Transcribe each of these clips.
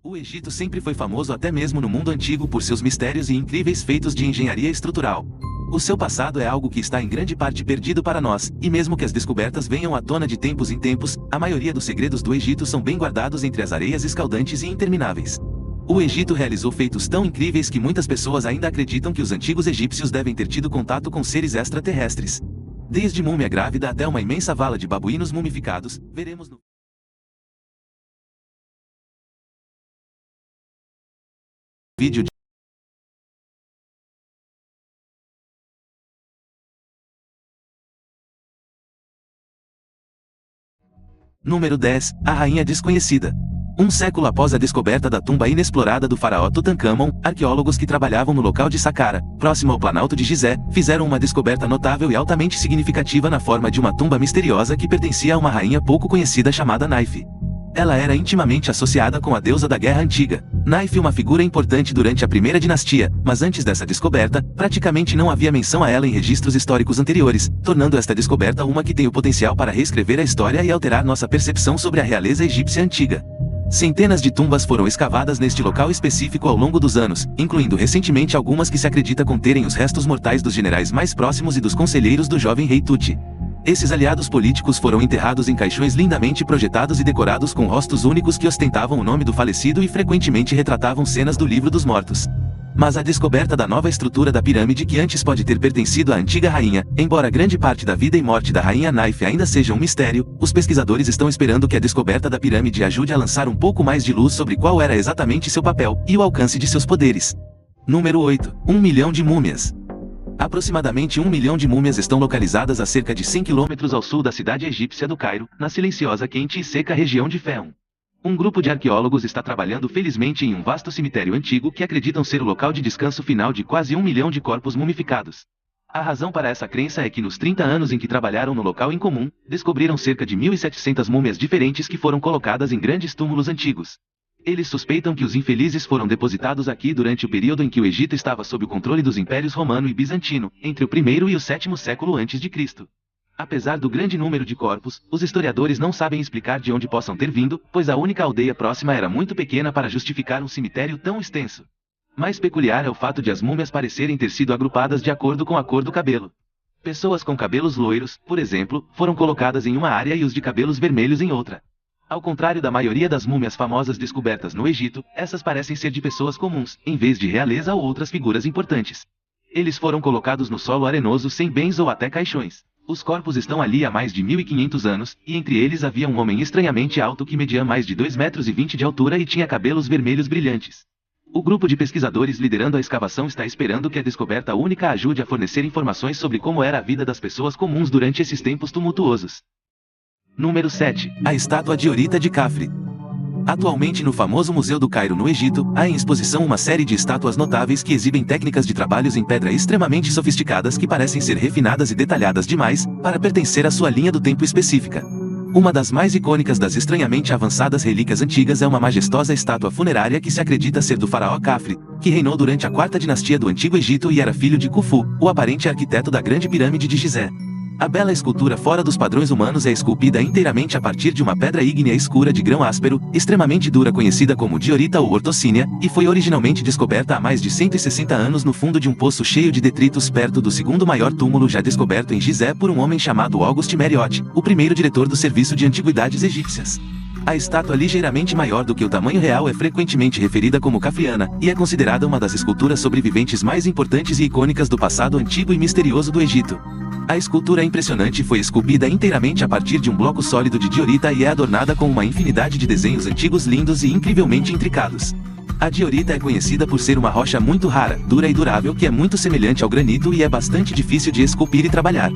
O Egito sempre foi famoso até mesmo no mundo antigo por seus mistérios e incríveis feitos de engenharia estrutural. O seu passado é algo que está em grande parte perdido para nós, e mesmo que as descobertas venham à tona de tempos em tempos, a maioria dos segredos do Egito são bem guardados entre as areias escaldantes e intermináveis. O Egito realizou feitos tão incríveis que muitas pessoas ainda acreditam que os antigos egípcios devem ter tido contato com seres extraterrestres. Desde múmia grávida até uma imensa vala de babuínos mumificados, veremos no vídeo de Número 10. A Rainha Desconhecida. Um século após a descoberta da tumba inexplorada do faraó Tutancâmon, arqueólogos que trabalhavam no local de Saqqara, próximo ao Planalto de Gizé, fizeram uma descoberta notável e altamente significativa na forma de uma tumba misteriosa que pertencia a uma rainha pouco conhecida chamada Naife. Ela era intimamente associada com a deusa da guerra antiga. Naife, uma figura importante durante a primeira dinastia, mas antes dessa descoberta, praticamente não havia menção a ela em registros históricos anteriores, tornando esta descoberta uma que tem o potencial para reescrever a história e alterar nossa percepção sobre a realeza egípcia antiga. Centenas de tumbas foram escavadas neste local específico ao longo dos anos, incluindo recentemente algumas que se acredita conterem os restos mortais dos generais mais próximos e dos conselheiros do jovem rei Tuti. Esses aliados políticos foram enterrados em caixões lindamente projetados e decorados com rostos únicos que ostentavam o nome do falecido e frequentemente retratavam cenas do Livro dos Mortos. Mas a descoberta da nova estrutura da pirâmide, que antes pode ter pertencido à antiga rainha, embora grande parte da vida e morte da rainha Naife ainda seja um mistério, os pesquisadores estão esperando que a descoberta da pirâmide ajude a lançar um pouco mais de luz sobre qual era exatamente seu papel e o alcance de seus poderes. Número 8. 1 milhão de múmias. Aproximadamente 1 milhão de múmias estão localizadas a cerca de 100 quilômetros ao sul da cidade egípcia do Cairo, na silenciosa, quente e seca região de Féon. Um grupo de arqueólogos está trabalhando felizmente em um vasto cemitério antigo que acreditam ser o local de descanso final de quase 1 milhão de corpos mumificados. A razão para essa crença é que nos 30 anos em que trabalharam no local em comum, descobriram cerca de 1.700 múmias diferentes que foram colocadas em grandes túmulos antigos. Eles suspeitam que os infelizes foram depositados aqui durante o período em que o Egito estava sob o controle dos impérios romano e bizantino, entre o 1º e o 7º século a.C. Apesar do grande número de corpos, os historiadores não sabem explicar de onde possam ter vindo, pois a única aldeia próxima era muito pequena para justificar um cemitério tão extenso. Mais peculiar é o fato de as múmias parecerem ter sido agrupadas de acordo com a cor do cabelo. Pessoas com cabelos loiros, por exemplo, foram colocadas em uma área e os de cabelos vermelhos em outra. Ao contrário da maioria das múmias famosas descobertas no Egito, essas parecem ser de pessoas comuns, em vez de realeza ou outras figuras importantes. Eles foram colocados no solo arenoso sem bens ou até caixões. Os corpos estão ali há mais de 1.500 anos, e entre eles havia um homem estranhamente alto que media mais de 2,20 metros de altura e tinha cabelos vermelhos brilhantes. O grupo de pesquisadores liderando a escavação está esperando que a descoberta única ajude a fornecer informações sobre como era a vida das pessoas comuns durante esses tempos tumultuosos. Número 7. A estátua de Horita de Khafre. Atualmente no famoso Museu do Cairo no Egito, há em exposição uma série de estátuas notáveis que exibem técnicas de trabalhos em pedra extremamente sofisticadas que parecem ser refinadas e detalhadas demais, para pertencer à sua linha do tempo específica. Uma das mais icônicas das estranhamente avançadas relíquias antigas é uma majestosa estátua funerária que se acredita ser do faraó Khafre, que reinou durante a 4ª dinastia do Antigo Egito e era filho de Khufu, o aparente arquiteto da Grande Pirâmide de Gizé. A bela escultura fora dos padrões humanos é esculpida inteiramente a partir de uma pedra ígnea escura de grão áspero, extremamente dura, conhecida como diorita ou ortocínia, e foi originalmente descoberta há mais de 160 anos no fundo de um poço cheio de detritos perto do segundo maior túmulo já descoberto em Gizé por um homem chamado Auguste Marriott, o primeiro diretor do Serviço de Antiguidades Egípcias. A estátua, ligeiramente maior do que o tamanho real, é frequentemente referida como Khafriana, e é considerada uma das esculturas sobreviventes mais importantes e icônicas do passado antigo e misterioso do Egito. A escultura impressionante foi esculpida inteiramente a partir de um bloco sólido de diorita e é adornada com uma infinidade de desenhos antigos lindos e incrivelmente intricados. A diorita é conhecida por ser uma rocha muito rara, dura e durável que é muito semelhante ao granito e é bastante difícil de esculpir e trabalhar.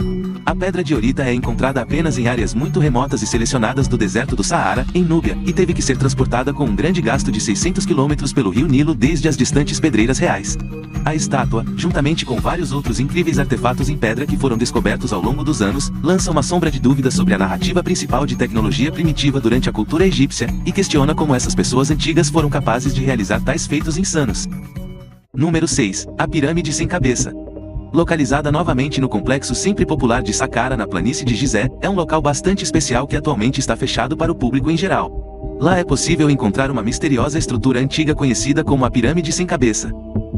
A pedra diorita é encontrada apenas em áreas muito remotas e selecionadas do deserto do Saara, em Núbia, e teve que ser transportada com um grande gasto de 600 quilômetros pelo rio Nilo desde as distantes pedreiras reais. A estátua, juntamente com vários outros incríveis artefatos em pedra que foram descobertos ao longo dos anos, lança uma sombra de dúvida sobre a narrativa principal de tecnologia primitiva durante a cultura egípcia, e questiona como essas pessoas antigas foram capazes de realizar tais feitos insanos. Número 6. A Pirâmide Sem Cabeça. Localizada novamente no complexo sempre popular de Saqqara na planície de Gizé, é um local bastante especial que atualmente está fechado para o público em geral. Lá é possível encontrar uma misteriosa estrutura antiga conhecida como a Pirâmide Sem Cabeça.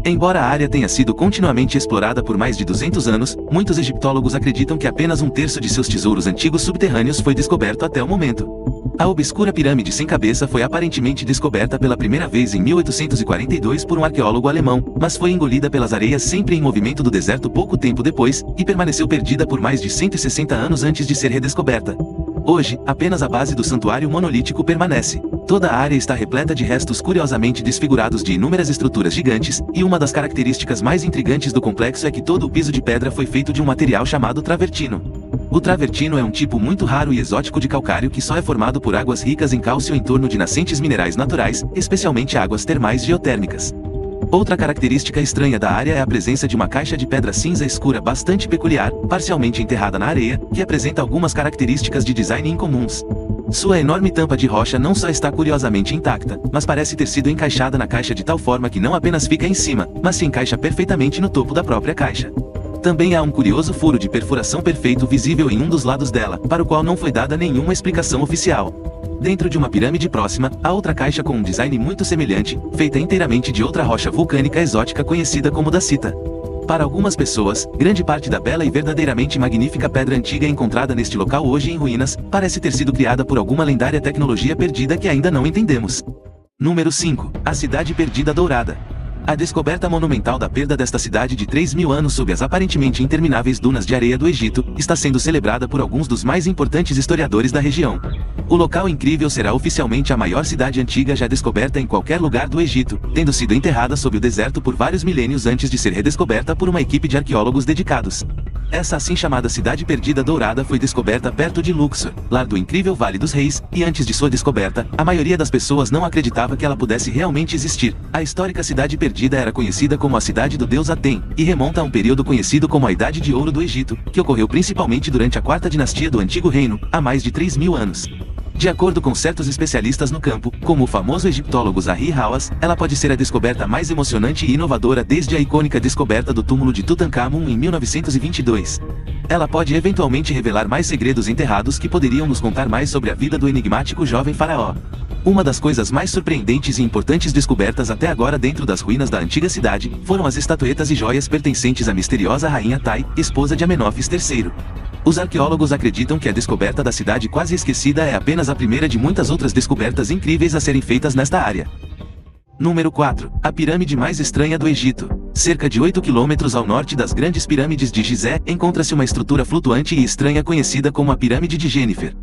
Embora a área tenha sido continuamente explorada por mais de 200 anos, muitos egiptólogos acreditam que apenas um terço de seus tesouros antigos subterrâneos foi descoberto até o momento. A obscura pirâmide sem cabeça foi aparentemente descoberta pela primeira vez em 1842 por um arqueólogo alemão, mas foi engolida pelas areias sempre em movimento do deserto pouco tempo depois, e permaneceu perdida por mais de 160 anos antes de ser redescoberta. Hoje, apenas a base do santuário monolítico permanece. Toda a área está repleta de restos curiosamente desfigurados de inúmeras estruturas gigantes, e uma das características mais intrigantes do complexo é que todo o piso de pedra foi feito de um material chamado travertino. O travertino é um tipo muito raro e exótico de calcário que só é formado por águas ricas em cálcio em torno de nascentes minerais naturais, especialmente águas termais geotérmicas. Outra característica estranha da área é a presença de uma caixa de pedra cinza escura bastante peculiar, parcialmente enterrada na areia, que apresenta algumas características de design incomuns. Sua enorme tampa de rocha não só está curiosamente intacta, mas parece ter sido encaixada na caixa de tal forma que não apenas fica em cima, mas se encaixa perfeitamente no topo da própria caixa. Também há um curioso furo de perfuração perfeito visível em um dos lados dela, para o qual não foi dada nenhuma explicação oficial. Dentro de uma pirâmide próxima, há outra caixa com um design muito semelhante, feita inteiramente de outra rocha vulcânica exótica conhecida como dacita. Para algumas pessoas, grande parte da bela e verdadeiramente magnífica pedra antiga encontrada neste local hoje em ruínas, parece ter sido criada por alguma lendária tecnologia perdida que ainda não entendemos. Número 5. A Cidade Perdida Dourada. A descoberta monumental da perda desta cidade de 3.000 anos sob as aparentemente intermináveis dunas de areia do Egito, está sendo celebrada por alguns dos mais importantes historiadores da região. O local incrível será oficialmente a maior cidade antiga já descoberta em qualquer lugar do Egito, tendo sido enterrada sob o deserto por vários milênios antes de ser redescoberta por uma equipe de arqueólogos dedicados. Essa assim chamada Cidade Perdida Dourada foi descoberta perto de Luxor, lar do incrível Vale dos Reis, e antes de sua descoberta, a maioria das pessoas não acreditava que ela pudesse realmente existir. A histórica Cidade Perdida era conhecida como a cidade do deus Atem, e remonta a um período conhecido como a Idade de Ouro do Egito, que ocorreu principalmente durante a quarta dinastia do Antigo Reino, há mais de 3.000 anos. De acordo com certos especialistas no campo, como o famoso egiptólogo Zahi Hawass, ela pode ser a descoberta mais emocionante e inovadora desde a icônica descoberta do túmulo de Tutankhamun em 1922. Ela pode eventualmente revelar mais segredos enterrados que poderiam nos contar mais sobre a vida do enigmático jovem faraó. Uma das coisas mais surpreendentes e importantes descobertas até agora dentro das ruínas da antiga cidade, foram as estatuetas e joias pertencentes à misteriosa rainha Tai, esposa de Amenófis III. Os arqueólogos acreditam que a descoberta da cidade quase esquecida é apenas a primeira de muitas outras descobertas incríveis a serem feitas nesta área. Número 4. A pirâmide mais estranha do Egito. Cerca de 8 quilômetros ao norte das grandes pirâmides de Gizé, encontra-se uma estrutura flutuante e estranha conhecida como a Pirâmide de Djénifer.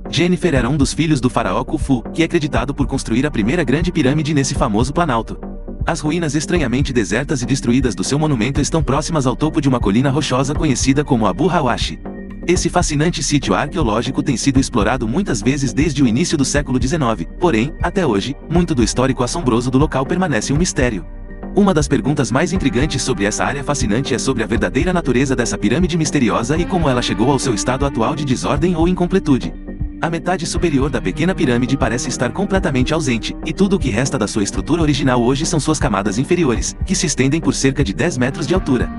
Djénifer era um dos filhos do faraó Khufu, que é acreditado por construir a primeira grande pirâmide nesse famoso planalto. As ruínas estranhamente desertas e destruídas do seu monumento estão próximas ao topo de uma colina rochosa conhecida como Abu Hawashi. Esse fascinante sítio arqueológico tem sido explorado muitas vezes desde o início do século XIX, porém, até hoje, muito do histórico assombroso do local permanece um mistério. Uma das perguntas mais intrigantes sobre essa área fascinante é sobre a verdadeira natureza dessa pirâmide misteriosa e como ela chegou ao seu estado atual de desordem ou incompletude. A metade superior da pequena pirâmide parece estar completamente ausente, e tudo o que resta da sua estrutura original hoje são suas camadas inferiores, que se estendem por cerca de 10 metros de altura.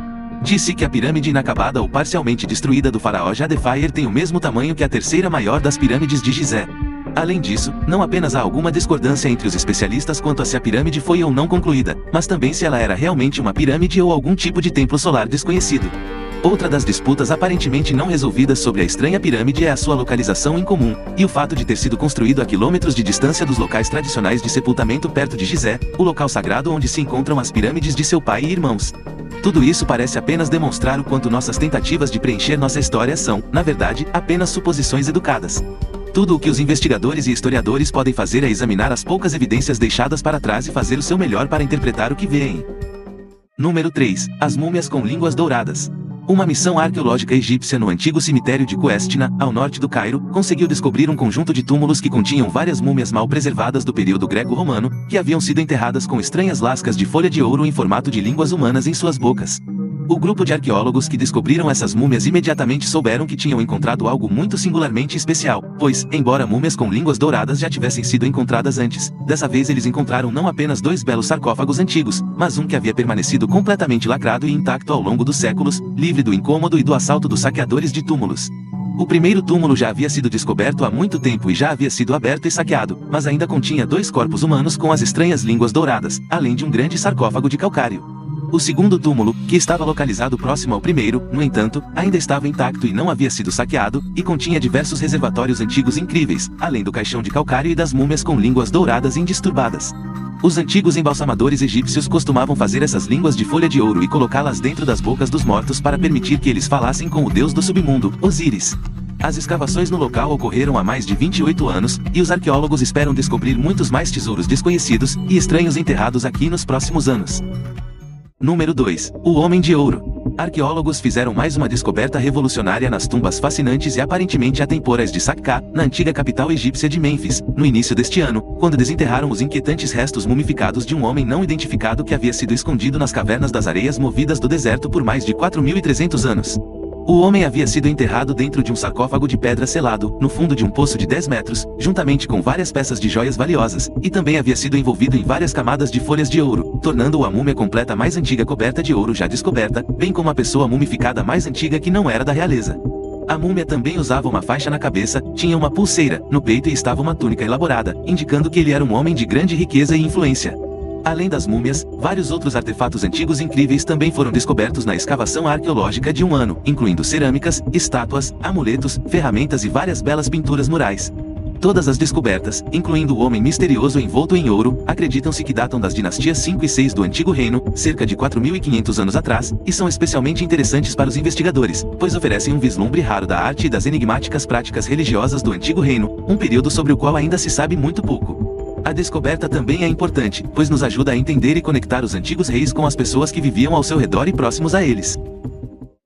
Disse que a pirâmide inacabada ou parcialmente destruída do faraó Jadefayer tem o mesmo tamanho que a terceira maior das pirâmides de Gizé. Além disso, não apenas há alguma discordância entre os especialistas quanto a se a pirâmide foi ou não concluída, mas também se ela era realmente uma pirâmide ou algum tipo de templo solar desconhecido. Outra das disputas aparentemente não resolvidas sobre a estranha pirâmide é a sua localização incomum, e o fato de ter sido construído a quilômetros de distância dos locais tradicionais de sepultamento perto de Gizé, o local sagrado onde se encontram as pirâmides de seu pai e irmãos. Tudo isso parece apenas demonstrar o quanto nossas tentativas de preencher nossa história são, na verdade, apenas suposições educadas. Tudo o que os investigadores e historiadores podem fazer é examinar as poucas evidências deixadas para trás e fazer o seu melhor para interpretar o que veem. Número 3. As múmias com línguas douradas. Uma missão arqueológica egípcia no antigo cemitério de Questina, ao norte do Cairo, conseguiu descobrir um conjunto de túmulos que continham várias múmias mal preservadas do período greco-romano, que haviam sido enterradas com estranhas lascas de folha de ouro em formato de línguas humanas em suas bocas. O grupo de arqueólogos que descobriram essas múmias imediatamente souberam que tinham encontrado algo muito singularmente especial, pois, embora múmias com línguas douradas já tivessem sido encontradas antes, dessa vez eles encontraram não apenas dois belos sarcófagos antigos, mas um que havia permanecido completamente lacrado e intacto ao longo dos séculos, livre do incômodo e do assalto dos saqueadores de túmulos. O primeiro túmulo já havia sido descoberto há muito tempo e já havia sido aberto e saqueado, mas ainda continha 2 corpos humanos com as estranhas línguas douradas, além de um grande sarcófago de calcário. O segundo túmulo, que estava localizado próximo ao primeiro, no entanto, ainda estava intacto e não havia sido saqueado, e continha diversos reservatórios antigos incríveis, além do caixão de calcário e das múmias com línguas douradas indisturbadas. Os antigos embalsamadores egípcios costumavam fazer essas línguas de folha de ouro e colocá-las dentro das bocas dos mortos para permitir que eles falassem com o deus do submundo, Osíris. As escavações no local ocorreram há mais de 28 anos, e os arqueólogos esperam descobrir muitos mais tesouros desconhecidos e estranhos enterrados aqui nos próximos anos. Número 2. O Homem de Ouro. Arqueólogos fizeram mais uma descoberta revolucionária nas tumbas fascinantes e aparentemente atemporais de Saqqá, na antiga capital egípcia de Mênfis, no início deste ano, quando desenterraram os inquietantes restos mumificados de um homem não identificado que havia sido escondido nas cavernas das areias movidas do deserto por mais de 4.300 anos. O homem havia sido enterrado dentro de um sarcófago de pedra selado, no fundo de um poço de 10 metros, juntamente com várias peças de joias valiosas, e também havia sido envolvido em várias camadas de folhas de ouro, tornando-o a múmia completa mais antiga coberta de ouro já descoberta, bem como a pessoa mumificada mais antiga que não era da realeza. A múmia também usava uma faixa na cabeça, tinha uma pulseira no peito e estava uma túnica elaborada, indicando que ele era um homem de grande riqueza e influência. Além das múmias, vários outros artefatos antigos incríveis também foram descobertos na escavação arqueológica de um ano, incluindo cerâmicas, estátuas, amuletos, ferramentas e várias belas pinturas murais. Todas as descobertas, incluindo o homem misterioso envolto em ouro, acreditam-se que datam das dinastias 5 e 6 do Antigo Reino, cerca de 4.500 anos atrás, e são especialmente interessantes para os investigadores, pois oferecem um vislumbre raro da arte e das enigmáticas práticas religiosas do Antigo Reino, um período sobre o qual ainda se sabe muito pouco. A descoberta também é importante, pois nos ajuda a entender e conectar os antigos reis com as pessoas que viviam ao seu redor e próximos a eles.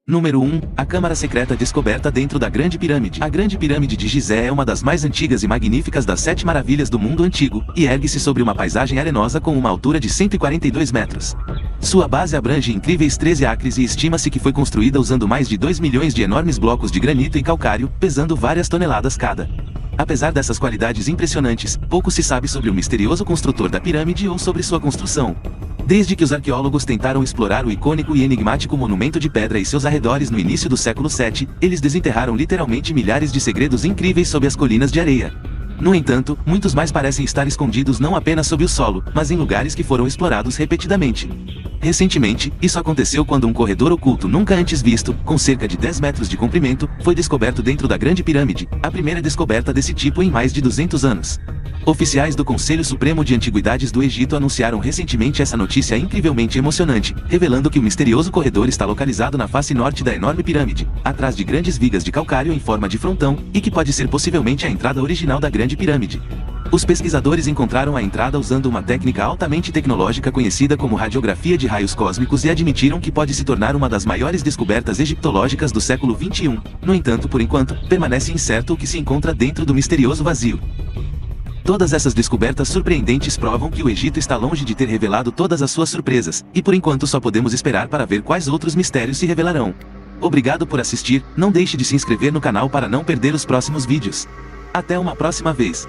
Número 1. A Câmara Secreta descoberta dentro da Grande Pirâmide. A Grande Pirâmide de Gizé é uma das mais antigas e magníficas das 7 maravilhas do mundo antigo, e ergue-se sobre uma paisagem arenosa com uma altura de 142 metros. Sua base abrange incríveis 13 acres e estima-se que foi construída usando mais de 2 milhões de enormes blocos de granito e calcário, pesando várias toneladas cada. Apesar dessas qualidades impressionantes, pouco se sabe sobre o misterioso construtor da pirâmide ou sobre sua construção. Desde que os arqueólogos tentaram explorar o icônico e enigmático monumento de pedra e seus arredores no início do século VII, eles desenterraram literalmente milhares de segredos incríveis sob as colinas de areia. No entanto, muitos mais parecem estar escondidos não apenas sob o solo, mas em lugares que foram explorados repetidamente. Recentemente, isso aconteceu quando um corredor oculto nunca antes visto, com cerca de 10 metros de comprimento, foi descoberto dentro da Grande Pirâmide, a primeira descoberta desse tipo em mais de 200 anos. Oficiais do Conselho Supremo de Antiguidades do Egito anunciaram recentemente essa notícia incrivelmente emocionante, revelando que o misterioso corredor está localizado na face norte da enorme pirâmide, atrás de grandes vigas de calcário em forma de frontão, e que pode ser possivelmente a entrada original da Grande Pirâmide. Os pesquisadores encontraram a entrada usando uma técnica altamente tecnológica conhecida como radiografia de raios cósmicos e admitiram que pode se tornar uma das maiores descobertas egiptológicas do século XXI. No entanto, por enquanto, permanece incerto o que se encontra dentro do misterioso vazio. Todas essas descobertas surpreendentes provam que o Egito está longe de ter revelado todas as suas surpresas, e por enquanto só podemos esperar para ver quais outros mistérios se revelarão. Obrigado por assistir, não deixe de se inscrever no canal para não perder os próximos vídeos. Até uma próxima vez.